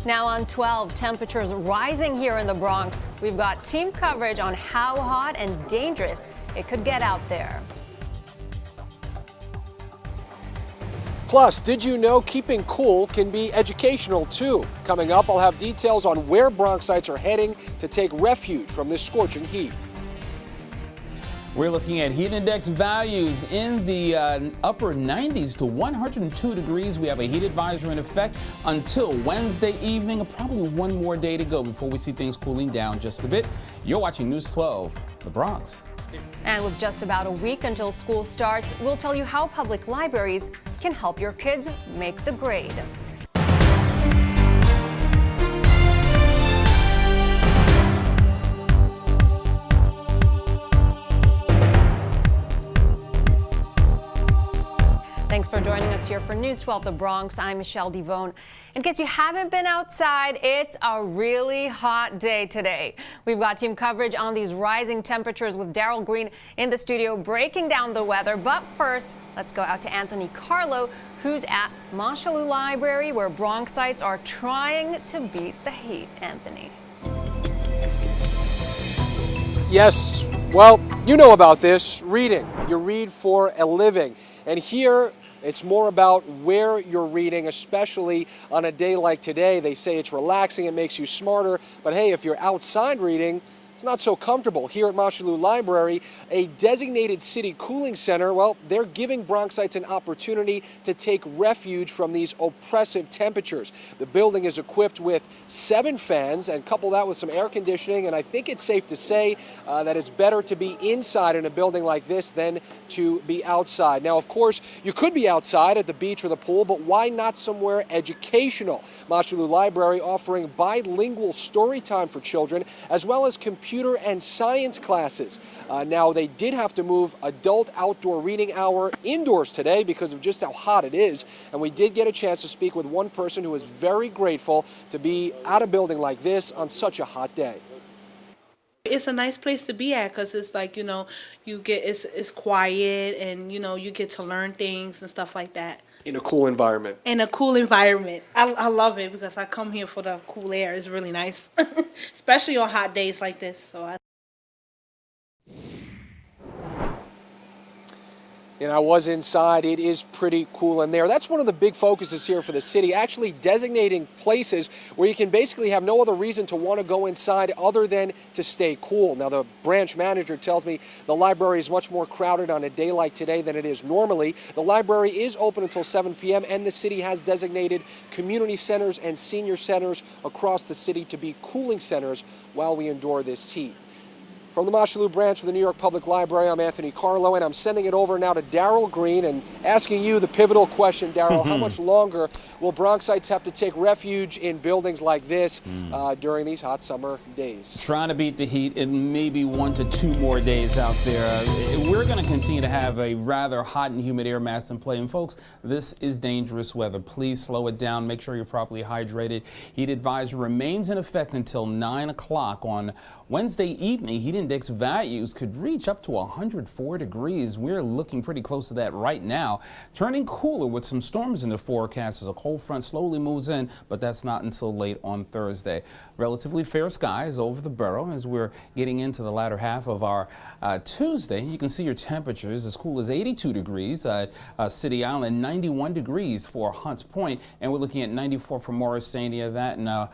Now on 12, temperatures rising here in the Bronx. We've got team coverage on how hot and dangerous it could get out there. Plus, did you know keeping cool can be educational too? Coming up, I'll have details on where Bronxites are heading to take refuge from this scorching heat. We're looking at heat index values in the upper 90s to 102 degrees. We have a heat advisory in effect until Wednesday evening. Probably one more day to go before we see things cooling down just a bit. You're watching News 12, the Bronx. And with just about a week until school starts, we'll tell you how public libraries can help your kids make the grade. Thanks for joining us here for News 12 The Bronx. I'm Michelle Devone. In case you haven't been outside, it's a really hot day today. We've got team coverage on these rising temperatures with Daryl Green in the studio breaking down the weather. But first, let's go out to Anthony Carlo, who's at Montchelou Library, where Bronxites are trying to beat the heat. Anthony. Yes, well, you know about this, reading. You read for a living. And here, it's more about where you're reading, especially on a day like today. They say it's relaxing, it makes you smarter, but hey, if you're outside reading, it's not so comfortable. Here at Montchelou Library, a designated city cooling center, well, they're giving Bronxites an opportunity to take refuge from these oppressive temperatures. The building is equipped with 7 fans, and couple that with some air conditioning, and I think it's safe to say that it's better to be inside in a building like this than to be outside. Now, of course, you could be outside at the beach or the pool, but why not somewhere educational? Montchelou Library offering bilingual story time for children, as well as computer and science classes. Now, they did have to move adult outdoor reading hour indoors today because of just how hot it is, and we did get a chance to speak with one person who is very grateful to be at a building like this on such a hot day. It's a nice place to be at because it's like, you know, it's quiet and, you know, you get to learn things and stuff like that. In a cool environment. In a cool environment. I love it because I come here for the cool air. It's really nice, especially on hot days like this. So And I was inside. It is pretty cool in there. That's one of the big focuses here for the city, actually designating places where you can basically have no other reason to want to go inside other than to stay cool. Now, the branch manager tells me the library is much more crowded on a day like today than it is normally. The library is open until 7 p.m. and the city has designated community centers and senior centers across the city to be cooling centers while we endure this heat. From the Montchelou branch of the New York Public Library, I'm Anthony Carlo, and I'm sending it over now to Daryl Green and asking you the pivotal question, Daryl. How much longer will Bronxites have to take refuge in buildings like this during these hot summer days? Trying to beat the heat in maybe 1 to 2 more days out there. We're going to continue to have a rather hot and humid air mass in play. And folks, this is dangerous weather. Please slow it down. Make sure you're properly hydrated. Heat advisory remains in effect until 9 o'clock on Wednesday evening. Heat index values could reach up to 104 degrees. We're looking pretty close to that right now. Turning cooler with some storms in the forecast as a cold front slowly moves in, but that's not until late on Thursday. Relatively fair skies over the borough as we're getting into the latter half of our Tuesday. You can see your temperatures as cool as 82 degrees at City Island, 91 degrees for Hunts Point, and we're looking at 94 for Morrisania. That and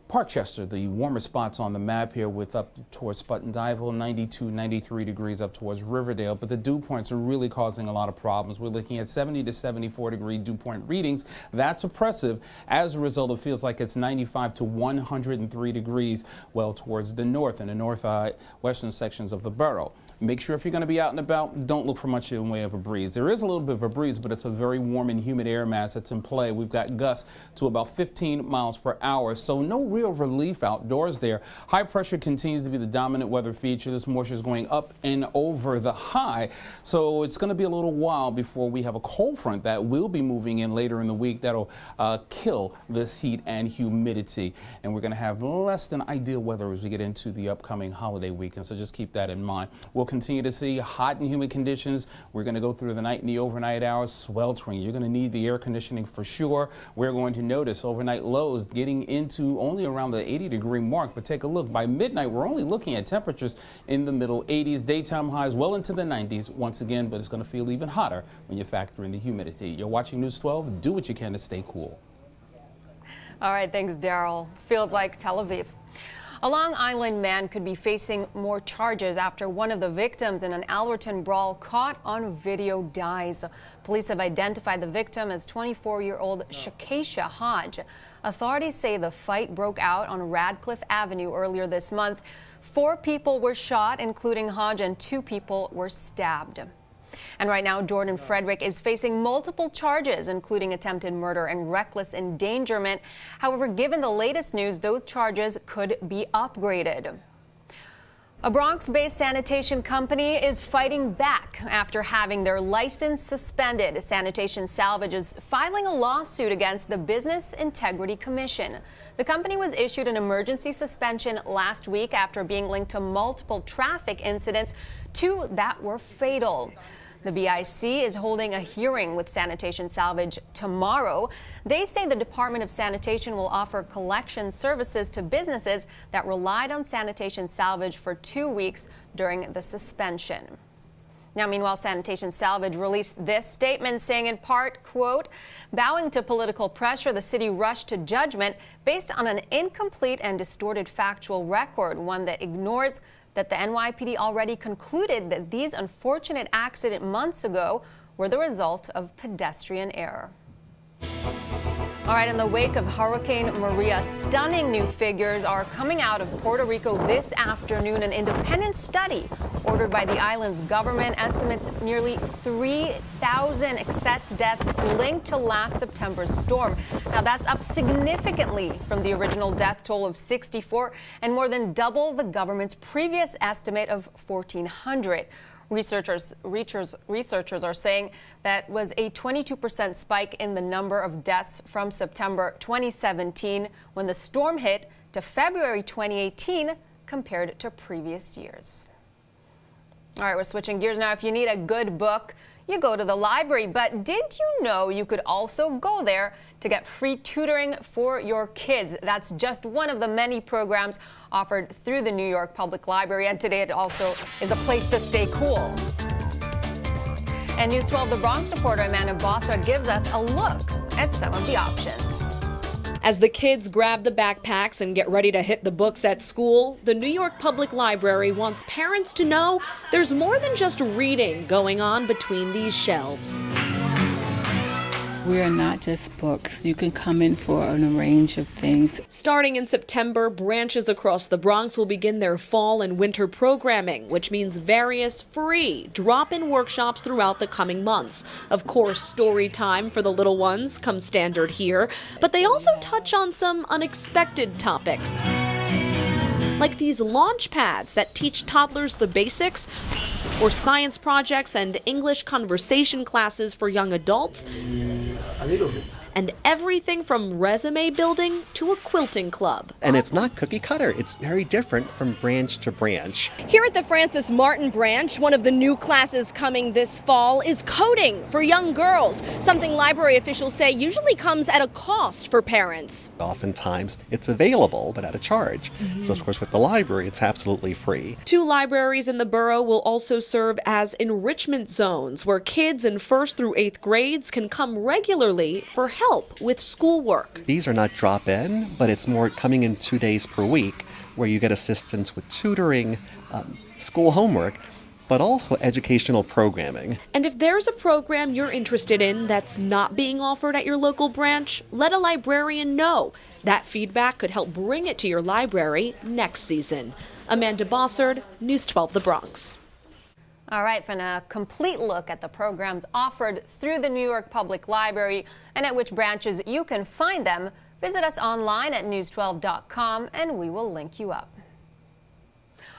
Parkchester, the warmer spots on the map here, with up towards Sputtendiville, 92, 93 degrees up towards Riverdale. But the dew points are really causing a lot of problems. We're looking at 70 to 74 degree dew point readings. That's oppressive. As a result, it feels like it's 95 to 103 degrees well towards the north and the northwestern sections of the borough. Make sure if you're going to be out and about, don't look for much in the way of a breeze. There is a little bit of a breeze, but it's a very warm and humid air mass that's in play. We've got gusts to about 15 miles per hour, so no real relief outdoors there. High pressure continues to be the dominant weather feature. This moisture is going up and over the high, so it's going to be a little while before we have a cold front that will be moving in later in the week that'll kill this heat and humidity. And we're going to have less than ideal weather as we get into the upcoming holiday weekend, so just keep that in mind. We'll continue to see hot and humid conditions. We're going to go through the night and the overnight hours, sweltering. You're going to need the air conditioning for sure. We're going to notice overnight lows getting into only around the 80-degree mark. But take a look. By midnight, we're only looking at temperatures in the middle 80s. Daytime highs well into the 90s once again, but it's going to feel even hotter when you factor in the humidity. You're watching News 12. Do what you can to stay cool. All right, thanks, Daryl. Feels like Tel Aviv. A Long Island man could be facing more charges after one of the victims in an Alberton brawl caught on video dies. Police have identified the victim as 24-year-old Shakesha Hodge. Authorities say the fight broke out on Radcliffe Avenue earlier this month. 4 people were shot, including Hodge, and 2 people were stabbed. And right now, Jordan Frederick is facing multiple charges, including attempted murder and reckless endangerment. However, given the latest news, those charges could be upgraded. A Bronx-based sanitation company is fighting back after having their license suspended. Sanitation Salvage is filing a lawsuit against the Business Integrity Commission. The company was issued an emergency suspension last week after being linked to multiple traffic incidents, 2 that were fatal. The BIC is holding a hearing with Sanitation Salvage tomorrow. They say the Department of Sanitation will offer collection services to businesses that relied on Sanitation Salvage for 2 weeks during the suspension. Now, meanwhile, Sanitation Salvage released this statement saying in part, quote, bowing to political pressure, the city rushed to judgment based on an incomplete and distorted factual record, one that ignores that the NYPD already concluded that these unfortunate accidents months ago were the result of pedestrian error. All right, in the wake of Hurricane Maria, stunning new figures are coming out of Puerto Rico this afternoon. An independent study ordered by the island's government estimates nearly 3,000 excess deaths linked to last September's storm. Now, that's up significantly from the original death toll of 64 and more than double the government's previous estimate of 1,400. Researchers are saying that was a 22% spike in the number of deaths from September 2017 when the storm hit to February 2018 compared to previous years. All right, we're switching gears now. If you need a good book, you go to the library. But did you know you could also go there to get free tutoring for your kids? That's just one of the many programs offered through the New York Public Library. And today it also is a place to stay cool. And News 12 The Bronx reporter Amanda Bossard gives us a look at some of the options. As the kids grab the backpacks and get ready to hit the books at school, the New York Public Library wants parents to know there's more than just reading going on between these shelves. We are not just books. You can come in for a range of things. Starting in September, branches across the Bronx will begin their fall and winter programming, which means various free drop-in workshops throughout the coming months. Of course, story time for the little ones comes standard here, but they also touch on some unexpected topics, like these launch pads that teach toddlers the basics, or science projects and English conversation classes for young adults, and everything from resume building to a quilting club. And it's not cookie cutter. It's very different from branch to branch. Here at the Francis Martin branch, one of the new classes coming this fall is coding for young girls, something library officials say usually comes at a cost for parents. Oftentimes it's available, but at a charge. So of course with the library, it's absolutely free. 2 libraries in the borough will also serve as enrichment zones where kids in 1st through 8th grades can come regularly for help with schoolwork. These are not drop-in, but it's more coming in 2 days per week where you get assistance with tutoring, school homework, but also educational programming. And if there's a program you're interested in that's not being offered at your local branch, let a librarian know. That feedback could help bring it to your library next season. Amanda Bossard, News 12 The Bronx. All right, for a complete look at the programs offered through the New York Public Library and at which branches you can find them, visit us online at news12.com and we will link you up.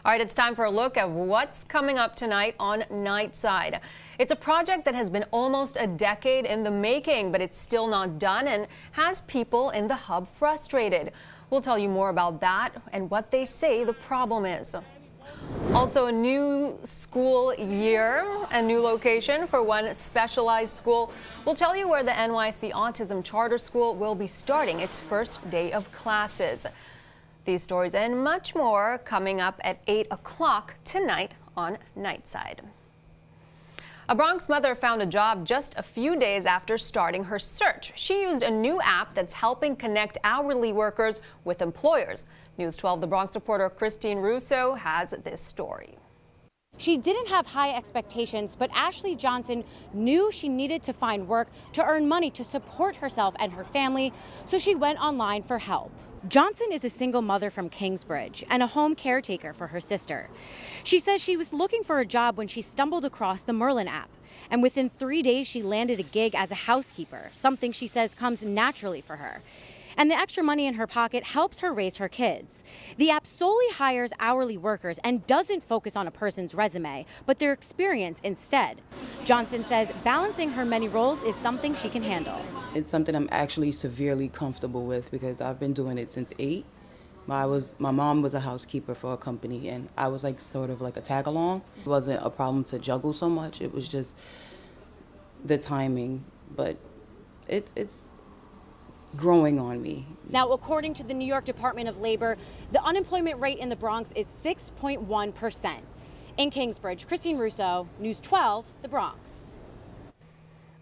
All right, it's time for a look at what's coming up tonight on Nightside. It's a project that has been almost a decade in the making, but it's still not done and has people in the hub frustrated. We'll tell you more about that and what they say the problem is. Also, a new school year, a new location for one specialized school. We'll tell you where the NYC Autism Charter School will be starting its first day of classes. These stories and much more coming up at 8 o'clock tonight on Nightside. A Bronx mother found a job just a few days after starting her search. She used a new app that's helping connect hourly workers with employers. News 12 The Bronx reporter Christine Russo has this story. She didn't have high expectations, but Ashley Johnson knew she needed to find work to earn money to support herself and her family, so she went online for help. Johnson is a single mother from Kingsbridge and a home caretaker for her sister. She says she was looking for a job when she stumbled across the Merlin app, and within 3 days she landed a gig as a housekeeper, something she says comes naturally for her. And the extra money in her pocket helps her raise her kids. The app solely hires hourly workers and doesn't focus on a person's resume, but their experience instead. Johnson says balancing her many roles is something she can handle. It's something I'm actually severely comfortable with because I've been doing it since 8. My mom was a housekeeper for a company, and I was like sort of like a tag along. It wasn't a problem to juggle so much. It was just the timing, but it's growing on me. Now, according to the New York Department of Labor, the unemployment rate in the Bronx is 6.1%. In Kingsbridge, Christine Russo, News 12, The Bronx.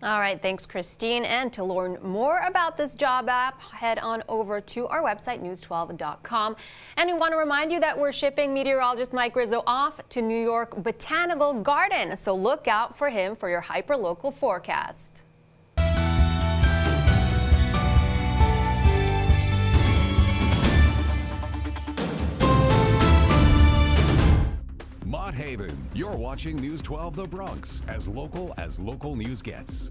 All right, thanks, Christine. And to learn more about this job app, head on over to our website, news12.com. And we want to remind you that we're shipping meteorologist Mike Rizzo off to New York Botanical Garden, so look out for him for your hyper-local forecast. Mott Haven, you're watching News 12 The Bronx, as local news gets.